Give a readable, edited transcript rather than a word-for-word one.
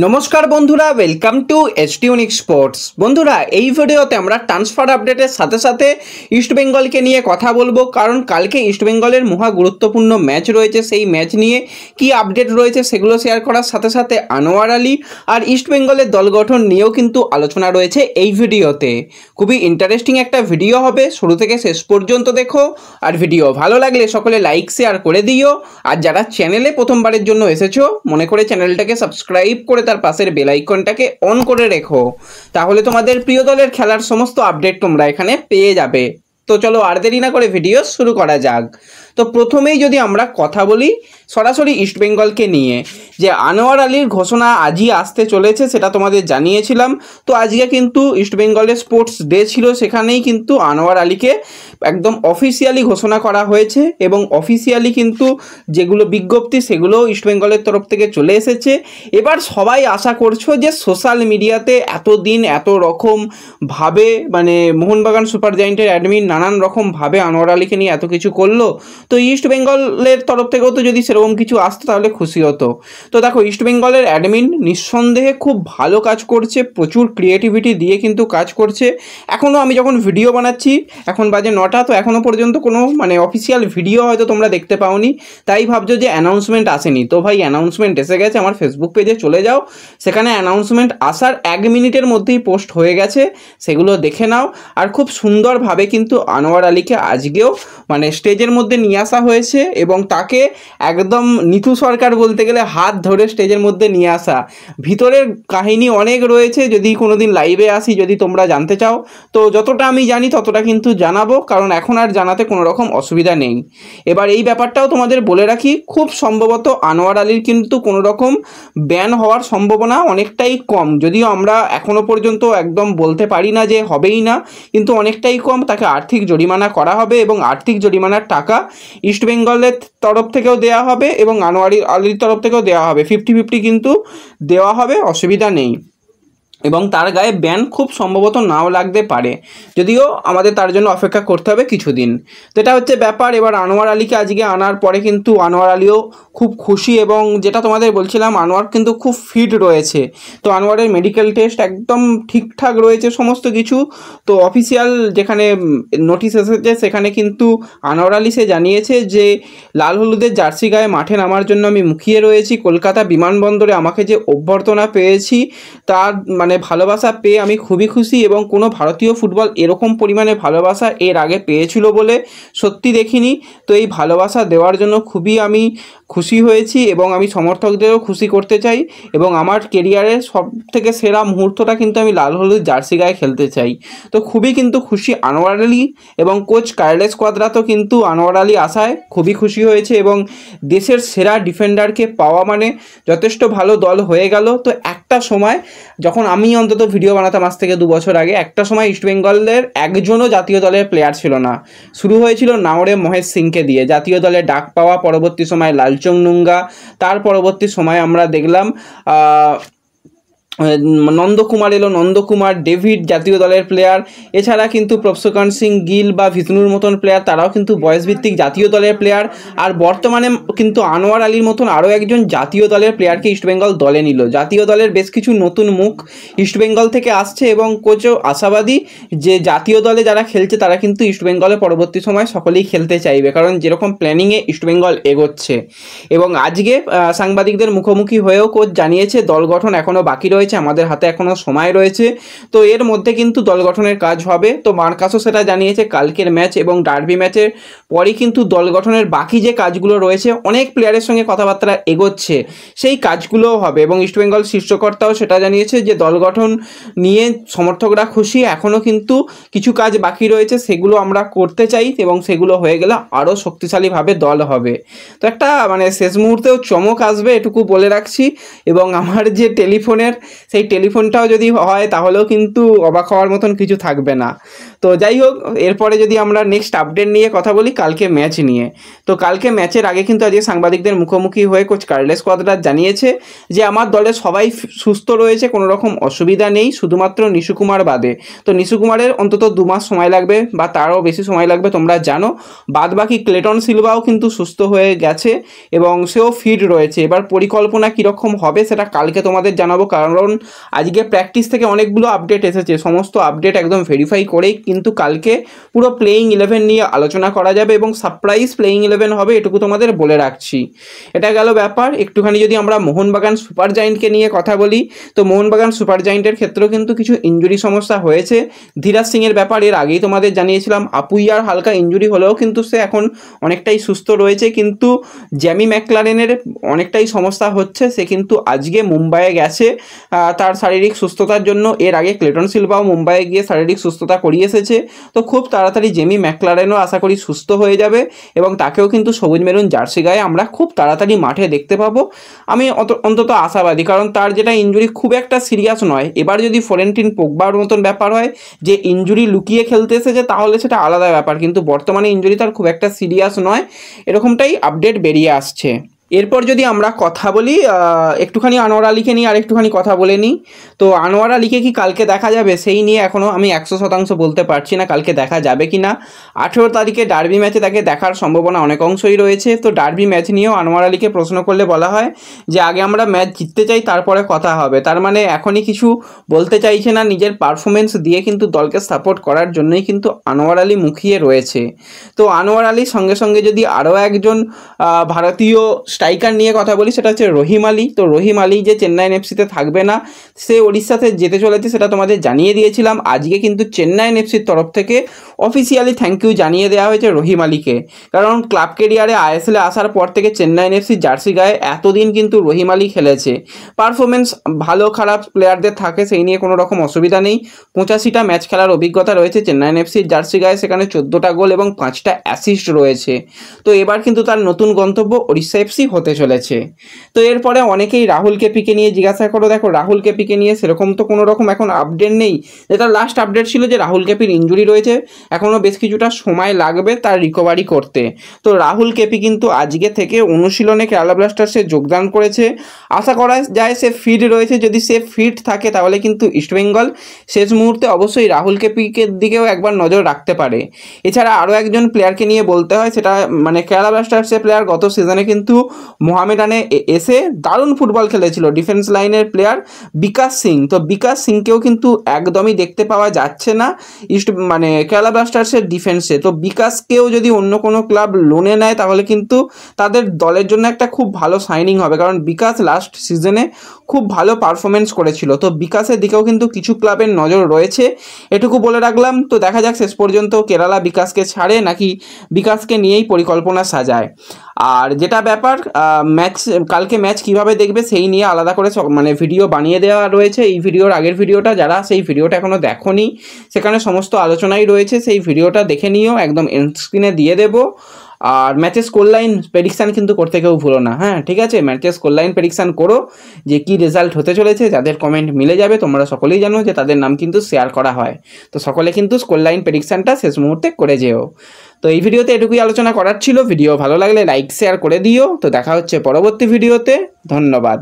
नमस्कार बंधुरा welcome to एचटीयूनिक sports बंधुरा এই ভিডিওতে আমরা ট্রান্সফার আপডেটের সাথে সাথে ইস্ট বেঙ্গলকে নিয়ে কথা বলবো কারণ কালকে ইস্ট বেঙ্গলের মহা গুরুত্বপূর্ণ ম্যাচ রয়েছে। সেই ম্যাচ নিয়ে কি আপডেট রয়েছে সেগুলো শেয়ার করার সাথে সাথে আনোয়ার আলী আর ইস্ট বেঙ্গলের দল গঠন নিয়েও কিন্তু আলোচনা রয়েছে এই ভিডিওতে। খুবই ইন্টারেস্টিং একটা ভিডিও হবে, শুরু থেকে শেষ পর্যন্ত দেখো। আর ভিডিও ভালো লাগলে সকলে লাইক শেয়ার করে দিও। আর যারা চ্যানেলে প্রথমবারের জন্য এসেছো মনে করে চ্যানেলটাকে সাবস্ক্রাইব করে তার পাশের বেল আইকনটাকে অন করে রেখো, তাহলে তোমাদের প্রিয় দলের খেলার সমস্ত আপডেট তোমরা এখানে পেয়ে যাবে। তো চলো আর দেরি না করে ভিডিও শুরু করা যাক। তো প্রথমেই যদি আমরা কথা বলি সরাসরি ইস্ট বেঙ্গলকে নিয়ে, যে আনোয়ার আলীর ঘোষণা আজই আসতে চলেছে সেটা তোমাদের জানিয়েছিলাম। তো আজকে কিন্তু ইস্ট বেঙ্গলের স্পোর্টস ডে ছিল, সেখানেই কিন্তু আনোয়ার আলীকে একদম অফিসিয়ালি ঘোষণা করা হয়েছে এবং অফিসিয়ালি কিন্তু যেগুলো বিজ্ঞপ্তি সেগুলো ইস্ট বেঙ্গলের তরফ থেকে চলে এসেছে। এবার সবাই আশা করছো যে সোশ্যাল মিডিয়াতে এতদিন এত রকমভাবে মানে মোহনবাগান সুপার জায়েন্টের অ্যাডমিন নানান রকমভাবে আনোয়ার আলীকে নিয়ে এত কিছু করলো, তো ইস্ট বেঙ্গলের তরফ থেকেও তো যদি সেরকম কিছু আসতো তাহলে খুশি হতো। তো দেখো ইস্ট বেঙ্গলের অ্যাডমিন নিঃসন্দেহে খুব ভালো কাজ করছে, প্রচুর ক্রিয়েটিভিটি দিয়ে কিন্তু কাজ করছে। এখনও আমি যখন ভিডিও বানাচ্ছি এখন বাজে 9টা, তো এখনও পর্যন্ত কোনো মানে অফিসিয়াল ভিডিও হয়তো তোমরা দেখতে পাওনি, তাই ভাবছো যে অ্যানাউন্সমেন্ট আসেনি। তো ভাই অ্যানাউন্সমেন্ট এসে গেছে, আমার ফেসবুক পেজে চলে যাও, সেখানে অ্যানাউন্সমেন্ট আসার 1 মিনিটের মধ্যেই পোস্ট হয়ে গেছে, সেগুলো দেখে নাও। আর খুব সুন্দরভাবে কিন্তু আনোয়ার আলীকে আজকেও মানে স্টেজের মধ্যে নিয়ে আসা হয়েছে এবং তাকে একদম নিতু সরকার বলতে গেলে হাত ধরে স্টেজের মধ্যে নিয়ে আসা। ভিতরের কাহিনী অনেক রয়েছে, যদি কোনোদিন লাইভে আসি যদি তোমরা জানতে চাও, তো যতটা আমি জানি ততটা কিন্তু জানাবো, কারণ এখন আর জানাতে কোনো রকম অসুবিধা নেই। এবার এই ব্যাপারটাও তোমাদের বলে রাখি, খুব সম্ভবত আনোয়ার আলীর কিন্তু কোনো রকম ব্যান হওয়ার সম্ভাবনা অনেকটাই কম, যদিও আমরা এখনও পর্যন্ত একদম বলতে পারি না যে হবেই না, কিন্তু অনেকটাই কম। তাকে আর্থিক জরিমানা করা হবে এবং আর্থিক জরিমানার টাকা ইস্ট বেঙ্গলের তরফ থেকেও দেওয়া হবে এবং আনোয়ার আলীর তরফ থেকেও দেওয়া হবে, 50-50 কিন্তু দেওয়া হবে, অসুবিধা নেই। এবং তার গায়ে ব্যান খুব সম্ভবত নাও লাগতে পারে, যদিও আমাদের তার জন্য অপেক্ষা করতে হবে কিছুদিন। তো এটা হচ্ছে ব্যাপার। এবার আনোয়ার আলীকে আজকে আনার পরে কিন্তু আনোয়ার আলীও খুব খুশি এবং যেটা তোমাদের বলছিলাম আনোয়ার কিন্তু খুব ফিট রয়েছে। তো আনোয়ারের মেডিকেল টেস্ট একদম ঠিকঠাক রয়েছে সমস্ত কিছু। তো অফিসিয়াল যেখানে নোটিশ এসেছে সেখানে কিন্তু আনোয়ার আলী সে জানিয়েছে যে লাল হলুদের জার্সি গায়ে মাঠে নামার জন্য আমি মুখিয়ে রয়েছি। কলকাতা বিমানবন্দরে আমাকে যে অভ্যর্থনা পেয়েছি তার মানে ভালোবাসা পেয়ে আমি খুবই খুশি এবং কোনো ভারতীয় ফুটবল এরকম পরিমাণে ভালোবাসা এর আগে পেয়েছিল বলে সত্যি দেখিনি। তো এই ভালোবাসা দেওয়ার জন্য খুবই আমি খুশি হয়েছি এবং আমি সমর্থকদেরও খুশি করতে চাই এবং আমার কেরিয়ারের সব থেকে সেরা মুহূর্তটা কিন্তু আমি লাল হলুদ জার্সি গায়ে খেলতে চাই। তো খুবই কিন্তু খুশি আনোয়ার আলী এবং কোচ কার্লেস কোয়াদ্রাতো কিন্তু আনোয়ার আলী আসায় খুবই খুশি হয়েছে এবং দেশের সেরা ডিফেন্ডারকে পাওয়া মানে যথেষ্ট ভালো দল হয়ে গেল। তো একটা সময় যখন আমি অন্তত ভিডিও বানাতাম আজ থেকে 2 বছর আগে, একটা সময় ইস্ট বেঙ্গলের একজনও জাতীয় দলের প্লেয়ার ছিল না। শুরু হয়েছিল নাওরে মহেশ সিংকে দিয়ে, জাতীয় দলে ডাক পাওয়া, পরবর্তী সময় লালচং নুঙ্গা, তার পরবর্তী সময় আমরা দেখলাম নন্দকুমার এলো, নন্দকুমার, ডেভিড জাতীয় দলের প্লেয়ার। এছাড়া কিন্তু প্রফসকান সিং গিল বা ভিষ্ণুর মতন প্লেয়ার, তারাও কিন্তু বয়সভিত্তিক জাতীয় দলের প্লেয়ার। আর বর্তমানে কিন্তু আনোয়ার আলীর মতন আরও একজন জাতীয় দলের প্লেয়ারকে ইস্টবেঙ্গল দলে নিল। জাতীয় দলের বেশ কিছু নতুন মুখ ইস্টবেঙ্গল থেকে আসছে এবং কোচও আশাবাদী যে জাতীয় দলে যারা খেলছে তারা কিন্তু ইস্টবেঙ্গলে পরবর্তী সময় সকলেই খেলতে চাইবে, কারণ যেরকম প্ল্যানিংয়ে ইস্টবেঙ্গল এগোচ্ছে। এবং আজকে সাংবাদিকদের মুখোমুখি হয়েও কোচ জানিয়েছে দল গঠন এখনও বাকি রয়েছে, আমাদের হাতে এখনও সময় রয়েছে, তো এর মধ্যে কিন্তু দল গঠনের কাজ হবে। তো মার্কাসও সেটা জানিয়েছে, কালকের ম্যাচ এবং ডার্বি ম্যাচের পরই কিন্তু দল গঠনের বাকি যে কাজগুলো রয়েছে, অনেক প্লেয়ারের সঙ্গে কথাবার্তা এগোচ্ছে, সেই কাজগুলোও হবে। এবং ইস্টবেঙ্গল শীর্ষকর্তাও সেটা জানিয়েছে যে দল গঠন নিয়ে সমর্থকরা খুশি, এখনও কিন্তু কিছু কাজ বাকি রয়েছে, সেগুলো আমরা করতে চাই এবং সেগুলো হয়ে গেলে আরও শক্তিশালীভাবে দল হবে। তো একটা মানে শেষ মুহূর্তেও চমক আসবে এটুকু বলে রাখছি। এবং আমার যে টেলিফোনের সেই টেলিফোনটাও যদি হয় তাহলেও কিন্তু অবাক হওয়ার মতন কিছু থাকবে না। তো যাই হোক, এরপরে যদি আমরা নেক্সট আপডেট নিয়ে কথা বলি কালকে ম্যাচ নিয়ে। তো কালকে ম্যাচের আগে কিন্তু আজকে সাংবাদিকদের মুখোমুখি হয়ে কোচ কার্লেস কোয়াদ্রাস জানিয়েছে যে আমার দলে সবাই সুস্থ রয়েছে, কোনো রকম অসুবিধা নেই, শুধুমাত্র নিশু কুমার বাদে। তো নিশু কুমারের অন্তত 2 মাস সময় লাগবে বা তারও বেশি সময় লাগবে, তোমরা জানো। বাদ বাকি ক্লেটন সিলভাও কিন্তু সুস্থ হয়ে গেছে এবং সেও ফিট রয়েছে। এবার পরিকল্পনা কীরকম হবে সেটা কালকে তোমাদের জানাবো, কারণ আজকে প্র্যাকটিস থেকে অনেকগুলো আপডেট এসেছে, সমস্ত আপডেট একদম ভেরিফাই করেই কিন্তু কালকে পুরো প্লেয়িং 11 নিয়ে আলোচনা করা যাবে এবং সারপ্রাইজ প্লেয়িং 11 হবে, এটুকু তোমাদের বলে রাখছি। এটা গেল ব্যাপার। একটুখানি যদি আমরা মোহনবাগান সুপার জায়েন্টকে নিয়ে কথা বলি, তো মোহনবাগান সুপার জায়েন্টের ক্ষেত্রেও কিন্তু কিছু ইনজুরি সমস্যা হয়েছে। ধীরাজ সিংয়ের ব্যাপার এর আগেই তোমাদের জানিয়েছিলাম, আপুইয়ার হালকা ইনজুরি হলেও কিন্তু সে এখন অনেকটাই সুস্থ রয়েছে, কিন্তু জ্যামি ম্যাকলারেনের অনেকটাই সমস্যা হচ্ছে। সে কিন্তু আজকে মুম্বাইয়ে গেছে তার শারীরিক সুস্থতার জন্য। এর আগে ক্লেটন সিলভাও মুম্বাইয়ে গিয়ে শারীরিক সুস্থতা করিয়ে এসেছে। তো খুব তাড়াতাড়ি জেমি ম্যাকলারেনও আশা করি সুস্থ হয়ে যাবে এবং তাকেও কিন্তু সবুজ মেরুন জার্সি গায়ে আমরা খুব তাড়াতাড়ি মাঠে দেখতে পাবো। আমি অন্তত আশাবাদী, কারণ তার যেটা ইনজুরি খুব একটা সিরিয়াস নয়। এবার যদি ফ্লোরেন্টিন পোগবার মতন ব্যাপার হয় যে ইনজুরি লুকিয়ে খেলতে এসেছে তাহলে সেটা আলাদা ব্যাপার, কিন্তু বর্তমানে ইনজুরি তার খুব একটা সিরিয়াস নয়, এরকমটাই আপডেট বেরিয়ে আসছে। এরপর যদি আমরা কথা বলি একটুখানি আনোয়ার আলীকে নিয়ে আর একটুখানি কথা বলে নিই। তো আনোয়ার আলীকে কি কালকে দেখা যাবে সেই নিয়ে এখনও আমি 100% বলতে পারছি না কালকে দেখা যাবে কি না। 18 তারিখে ডার্বি ম্যাচে তাকে দেখার সম্ভাবনা অনেক অংশই রয়েছে। তো ডার্বি ম্যাচ নিয়েও আনোয়ার আলীকে প্রশ্ন করলে বলা হয় যে আগে আমরা ম্যাচ জিততে চাই, তারপরে কথা হবে। তার মানে এখনই কিছু বলতে চাইছে না, নিজের পারফরমেন্স দিয়ে কিন্তু দলকে সাপোর্ট করার জন্যই কিন্তু আনোয়ার আলী মুখিয়ে রয়েছে। তো আনোয়ার আলীর সঙ্গে সঙ্গে যদি আরও একজন ভারতীয় স্ট্রাইকার নিয়ে কথা বলি, সেটা হচ্ছে রহিম আলী। তো রহিম আলী যে চেন্নাইন এফসিতে থাকবে না, সে ওড়িশাতে যেতে চলেছে, সেটা তোমাদের জানিয়ে দিয়েছিলাম। আজকে কিন্তু চেন্নাইন এফসির তরফ থেকে অফিসিয়ালি থ্যাংক ইউ জানিয়ে দেওয়া হয়েছে রহিম আলীকে, কারণ ক্লাব কেরিয়ারে আইএসএলে আসার পর থেকে চেন্নাইন এফসির জার্সি গায়ে এতদিন কিন্তু রহিম আলী খেলেছে। পারফরমেন্স ভালো খারাপ প্লেয়ারদের থাকে, সেই নিয়ে কোনো রকম অসুবিধা নেই। 85টা ম্যাচ খেলার অভিজ্ঞতা রয়েছে চেন্নাইন এফসির জার্সি গায়ে, সেখানে 14টা গোল এবং 5টা অ্যাসিস্ট রয়েছে। তো এবার কিন্তু তার নতুন গন্তব্য ওড়িশা এফসি হতে চলেছে। তো এরপরে অনেকেই রাহুল কেপিকে নিয়ে জিজ্ঞাসা করো, দেখো রাহুল কেপিকে নিয়ে সেরকম তো কোনো রকম এখন আপডেট নেই। যেটা লাস্ট আপডেট ছিল যে রাহুল কেপির ইনজুরি রয়েছে, এখনও বেশ কিছুটা সময় লাগবে তার রিকভারি করতে। তো রাহুল কেপি কিন্তু আজকে থেকে অনুশীলনে কেরালা ব্লাস্টার্সে যোগদান করেছে। আশা করা যায় সে ফিট রয়েছে। যদি সে ফিট থাকে তাহলে কিন্তু ইস্টবেঙ্গল শেষ মুহূর্তে অবশ্যই রাহুল কেপিকে দিকেও একবার নজর রাখতে পারে। এছাড়া আরও একজন প্লেয়ারকে নিয়ে বলতে হয়, সেটা মানে কেরালা ব্লাস্টার্সের প্লেয়ার, গত সিজনে কিন্তু মোহামেডানে এসে দারুণ ফুটবল খেলেছিল, ডিফেন্স লাইনের প্লেয়ার বিকাশ সিং। তো বিকাশ সিংকেও কিন্তু একদমই দেখতে পাওয়া যাচ্ছে না কেরালা ব্লাস্টার্সের ডিফেন্সে। তো বিকাশকেও যদি অন্য কোনো ক্লাব লোনে নেয় তাহলে কিন্তু তাদের দলের জন্য একটা খুব ভালো সাইনিং হবে, কারণ বিকাশ লাস্ট সিজনে খুব ভালো পারফরমেন্স করেছিল। তো বিকাশের দিকেও কিন্তু কিছু ক্লাবের নজর রয়েছে, এটুকু বলে রাখলাম। তো দেখা যাক শেষ পর্যন্ত কেরালা বিকাশকে ছাড়ে নাকি বিকাশকে নিয়েই পরিকল্পনা সাজায়। আর যেটা ব্যাপার কালকে ম্যাচ কিভাবে দেখবে সেই নিয়ে আলাদা করে ভিডিও বানিয়ে দেওয়া রয়েছে। এই ভিডিওর আগের ভিডিওটা যারা সেই ভিডিওটা এখনও দেখোনি, সেখানে সমস্ত আলোচনাই রয়েছে, সেই ভিডিওটা দেখে নিও, একদম এন্ড স্ক্রিনে দিয়ে দেবো। আর ম্যাচের স্কোর লাইন প্রেডিকশান কিন্তু করতে কেউ ভুলো না, হ্যাঁ ঠিক আছে। ম্যাচের স্কোর লাইন প্রেডিকশান করো যে কী রেজাল্ট হতে চলেছে। যাদের কমেন্ট মিলে যাবে, তোমরা সকলেই জানো যে তাদের নাম কিন্তু শেয়ার করা হয়। তো সকলে কিন্তু স্কোর লাইন প্রেডিকশানটা শেষ মুহূর্তে করে যেও। তো এই ভিডিওতে এটুকুই আলোচনা করার ছিল। ভিডিও ভালো লাগলে লাইক শেয়ার করে দিও। তো দেখা হচ্ছে পরবর্তী ভিডিওতে। ধন্যবাদ।